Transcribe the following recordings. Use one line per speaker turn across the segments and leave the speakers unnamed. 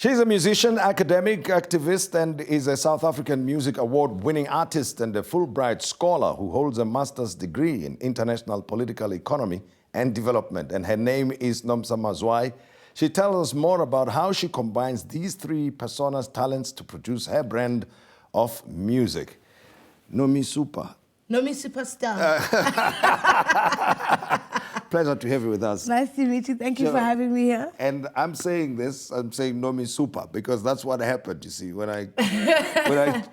She's a musician, academic, activist, and is a South African Music Award-winning artist and a Fulbright scholar who holds a master's degree in international political economy and development. And her name is Nomsa Mazwai. She tells us more about how she combines these three personas' talents to produce her brand of music. Nomisupasta.
Nomisupasta.
Pleasure to have you with us.
Nice to meet you. Thank you for having me here.
And I'm saying Nomisupa because that's what happened, you see, when I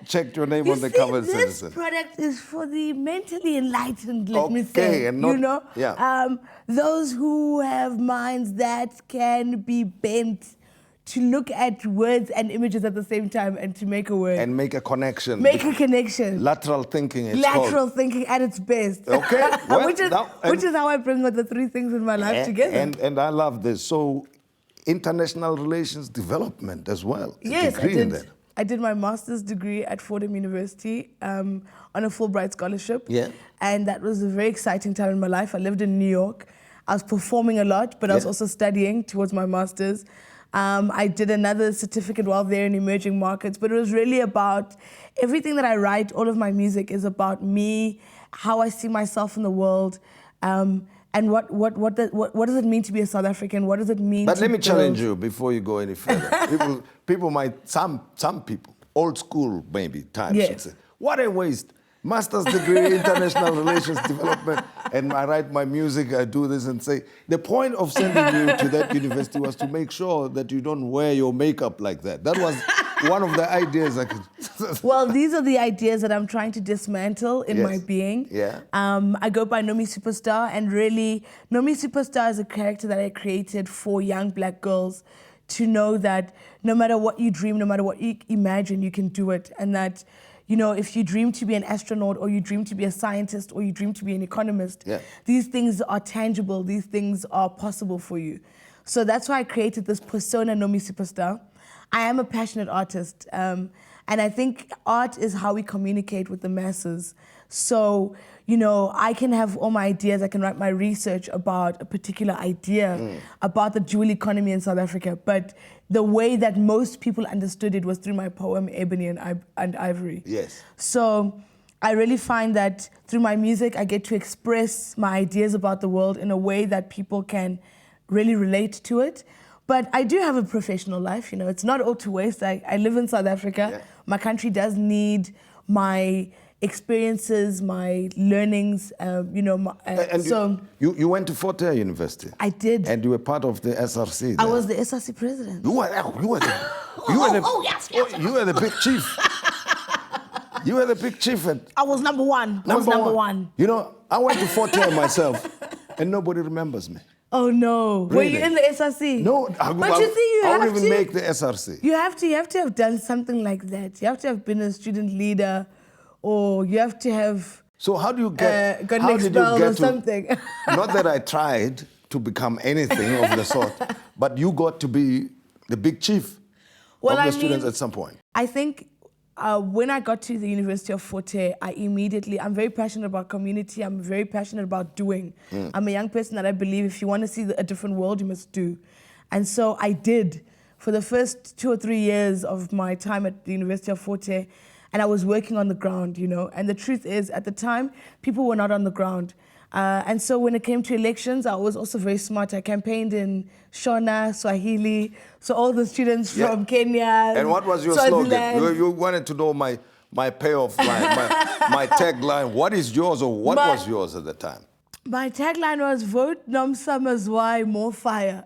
checked your name on the cover.
This product is for the mentally enlightened, let me say.
And not,
you know, those who have minds that can be bent to look at words and images at the same time and to make a word.
And make a connection.
Make a connection.
Lateral thinking, it's
Lateral thinking at its best.
Okay. Well,
which is how I bring the three things in my life together.
And I love this. So, international relations development as well.
Yes, I did my master's degree at Fort Hare University on a Fulbright scholarship.
Yeah.
And that was a very exciting time in my life. I lived in New York. I was performing a lot, but I was also studying towards my master's. I did another certificate while there in emerging markets, but it was really about everything that I write. All of my music is about me, how I see myself in the world, and what does it mean to be a South African? What does it mean?
But let me challenge you before you go any further. people might, some people, old school maybe types, should say, what a waste. Master's degree, international relations development, and I write my music, I do this and say, the point of sending you to that university was to make sure that you don't wear your makeup like that. That was one of the ideas I could...
Well, these are the ideas that I'm trying to dismantle in my being.
Yeah.
I go by Nomisupasta, and really, Nomisupasta is a character that I created for young black girls to know that no matter what you dream, no matter what you imagine, you can do it, and that you know, if you dream to be an astronaut or you dream to be a scientist or you dream to be an economist, these things are tangible, these things are possible for you. So that's why I created this persona Nomisupasta. I am a passionate artist, and I think art is how we communicate with the masses. So, you know, I can have all my ideas, I can write my research about a particular idea, about the jewel economy in South Africa, but the way that most people understood it was through my poem, Ebony and Ivory.
Yes.
So I really find that through my music, I get to express my ideas about the world in a way that people can really relate to it. But I do have a professional life, you know, it's not all to waste. I live in South Africa. Yeah. My country does need my experiences, my learnings, you know.
So you went to Fort Hare University.
I did.
And you were part of the SRC.
I was the SRC president.
You were the big chief. You were the big chief.
I was number one. Number one.
You know, I went to Fort Hare myself, and nobody remembers me.
Oh no!
Really?
Were you in the SRC?
No,
but you see,
I won't even make the SRC.
You have to have done something like that. You have to have been a student leader, or you have to have.
So how do you get?
Got how did you get or something?
Not that I tried to become anything of the sort, but you got to be the big chief of the students at some point.
I think. When I got to the University of Fort Hare, I'm very passionate about community, I'm very passionate about doing. I'm a young person that I believe if you want to see a different world, you must do. And so I did for the first 2 or 3 years of my time at the University of Fort Hare, and I was working on the ground, you know. And the truth is, at the time, people were not on the ground. And so when it came to elections, I was also very smart. I campaigned in Shona, Swahili, so all the students from Kenya.
And what was your slogan? You wanted to know my payoff line, my tagline. What is yours, or what was yours at the time?
My tagline was, vote Nomsa Mazwai, more fire.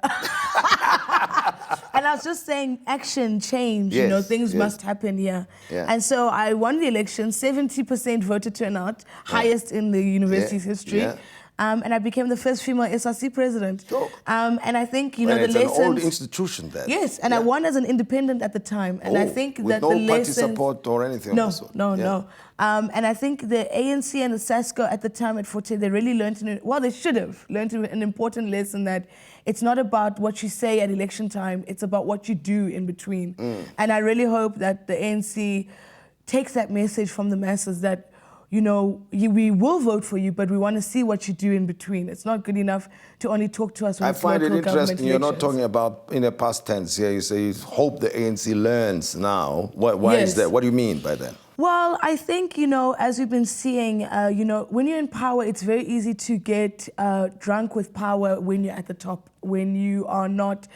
And I was just saying, action, change, you know, things must happen here. Yeah. And so I won the election, 70% voter turnout, highest in the university's history. Yeah. And I became the first female SRC president.
Sure.
And I think, you know, the lessons...
It's an old institution then.
Yes, and I won as an independent at the time. And I think that the lessons...
With no party support or anything of the sort?
No. And I think the ANC and the SASCO at the time at Fort Hare, they really learned, they should have learned an important lesson that it's not about what you say at election time, it's about what you do in between. And I really hope that the ANC takes that message from the masses that we will vote for you, but we want to see what you do in between. It's not good enough to only talk to us when
I
it's
find it
local government
interesting. You're not
elections.
talking about in the past tense here. You say you hope the ANC learns now. Why
Yes.
is that? What do you mean by that?
Well, I think, as we've been seeing, when you're in power, it's very easy to get drunk with power when you're at the top, when you are not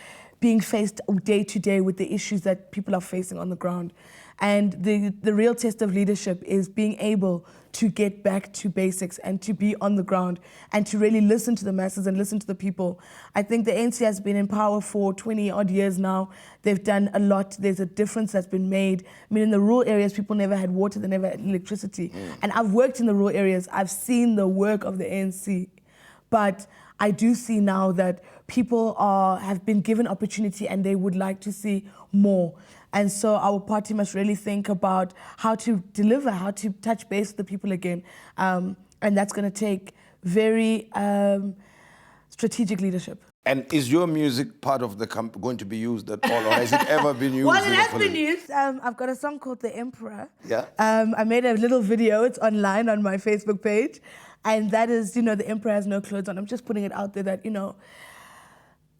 being faced day to day with the issues that people are facing on the ground. And the real test of leadership is being able to get back to basics and to be on the ground and to really listen to the masses and listen to the people. I think the ANC has been in power for 20 odd years now. They've done a lot. There's a difference that's been made. I mean, in the rural areas, people never had water, they never had electricity. And I've worked in the rural areas. I've seen the work of the ANC. But I do see now that people have been given opportunity and they would like to see more. And so our party must really think about how to deliver, how to touch base with the people again. And that's going to take very strategic leadership.
And is your music part of the going to be used at all, or has it ever been used?
Well, it has been used. I've got a song called The Emperor.
Yeah.
I made a little video. It's online on my Facebook page. And that is, The Emperor Has No Clothes On. I'm just putting it out there that,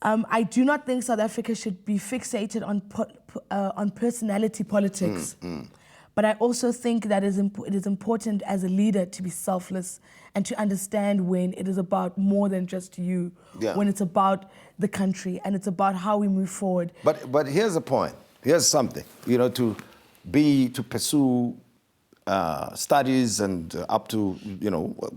I do not think South Africa should be fixated on personality politics. But I also think that it is important as a leader to be selfless and to understand when it is about more than just you, when it's about the country and it's about how we move forward.
But here's the point. Here's something. To pursue studies and up to,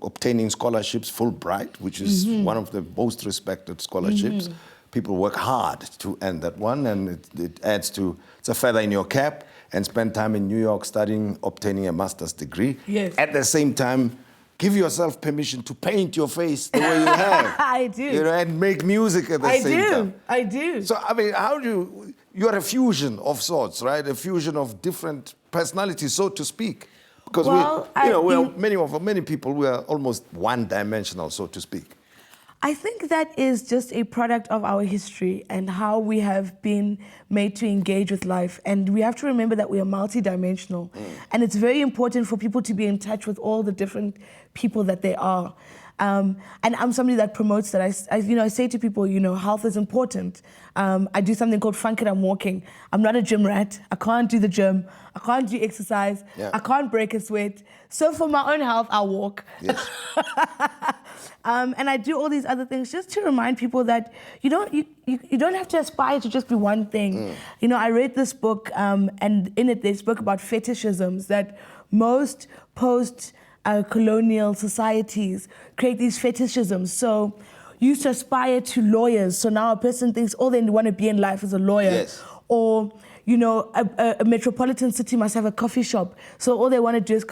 obtaining scholarships, Fulbright, which is one of the most respected scholarships. People work hard to earn that one, and it adds to, it's a feather in your cap, and spend time in New York studying, obtaining a master's degree.
Yes.
At the same time, give yourself permission to paint your face the way you have.
I do.
And make music at the same time.
I do.
So, I mean, you're a fusion of sorts, right? A fusion of different personalities, so to speak. Because many people, we are almost one-dimensional, so to speak.
I think that is just a product of our history and how we have been made to engage with life. And we have to remember that we are multidimensional. And it's very important for people to be in touch with all the different people that they are. And I'm somebody that promotes that. I say to people, health is important. I do something called funk it, I'm walking. I'm not a gym rat. I can't do the gym. I can't do exercise. Yeah. I can't break a sweat. So for my own health, I'll walk. Yes. And I do all these other things just to remind people that you don't have to aspire to just be one thing. I read this book, and in it they spoke about fetishisms, that most colonial societies create these fetishisms. So you used to aspire to lawyers. So now a person thinks all they want to be in life is a lawyer.
Yes.
Or, a metropolitan city must have a coffee shop. So all they want to do is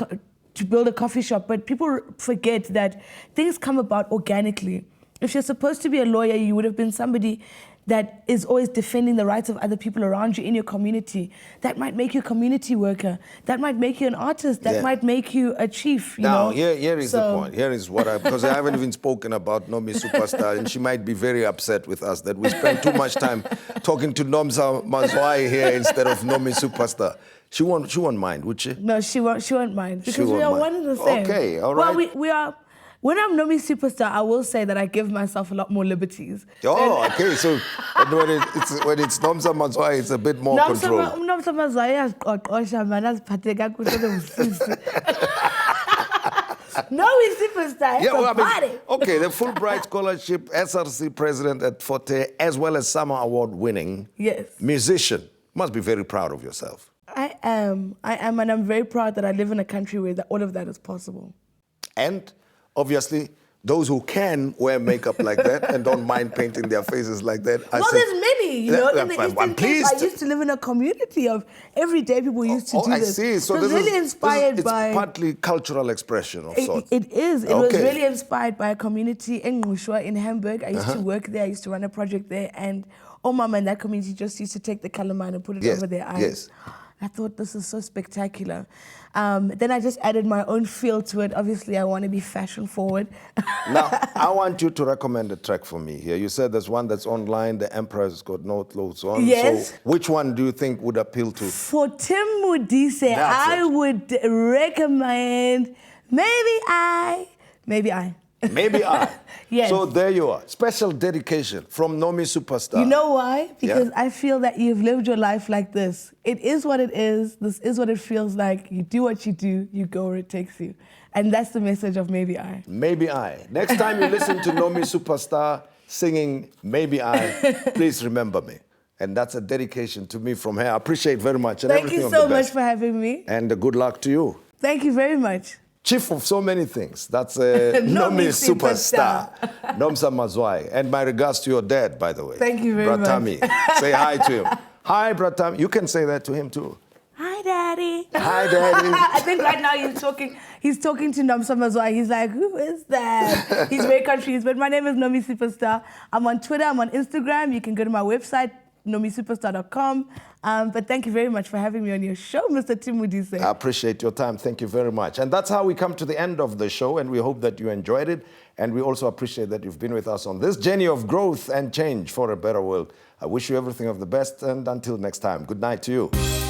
to build a coffee shop. But people forget that things come about organically. If you're supposed to be a lawyer, you would have been somebody that is always defending the rights of other people around you in your community. That might make you a community worker. That might make you an artist. That might make you a chief.
Now, here is the point. Here is because I haven't even spoken about Nomisupasta, and she might be very upset with us that we spend too much time talking to Nomsa Mazwai here instead of Nomisupasta. She won't mind, would she?
No, she won't mind. Because we are one and the same.
Okay, all right.
Well, we are. When I'm Nomisupasta, I will say that I give myself a lot more liberties.
Oh, okay. So when it's Nomsa Mazwai, it's a bit more control.
Nomsa Mazwai Nomisupasta,
okay, the Fulbright Scholarship, SRC president at Fort Hare, as well as Summer Award winning musician. Must be very proud of yourself.
I am, and I'm very proud that I live in a country where all of that is possible.
And obviously, those who can wear makeup like that and don't mind painting their faces like that.
There's many, in the Eastern Cape, I used to live in a community of everyday people used to do this.
I see. So
this really inspired
by... It's partly cultural expression of sorts.
It is. It was really inspired by a community in Ngushwa in Hamburg. I used to work there. I used to run a project there. And Mama in that community just used to take the calamine and put it over their eyes.
Yes.
I thought, this is so spectacular. Then I just added my own feel to it. Obviously, I want to be fashion forward.
Now, I want you to recommend a track for me here. You said there's one that's online, The Emperor's Got No Clothes On.
Yes.
So which one do you think would appeal to?
For Tim Modise, I would recommend Maybe I.
Maybe I.
Yes.
So there you are. Special dedication from Nomisupasta.
You know why? Because
Yeah.
I feel that you've lived your life like this. It is what it is. This is what it feels like. You do what you do. You go where it takes you. And that's the message of Maybe I.
Maybe I. Next time you listen to Nomisupasta singing Maybe I, please remember me. And that's a dedication to me from here. I appreciate very much. And
Thank
everything
you
of
so
the
much
best.
for having me.
And good luck to you.
Thank you very much.
Chief of so many things. That's
Nomisupasta.
Nomisupasta. Nomsa Mazwai. And my regards to your dad, by the way.
Thank you very much.
Bratami. Say hi to him. Hi, Bratami. You can say that to him too.
Hi, Daddy.
Hi, Daddy.
I think right now he's talking to Nomsa Mazwai. He's like, who is that? He's very confused. But my name is Nomisupasta. I'm on Twitter. I'm on Instagram. You can go to my website, nomisupasta.com. But thank you very much for having me on your show, Mr. Tim Modise.
I appreciate your time. Thank you very much. And that's how we come to the end of the show, and we hope that you enjoyed it. And we also appreciate that you've been with us on this journey of growth and change for a better world. I wish you everything of the best, and until next time, good night to you.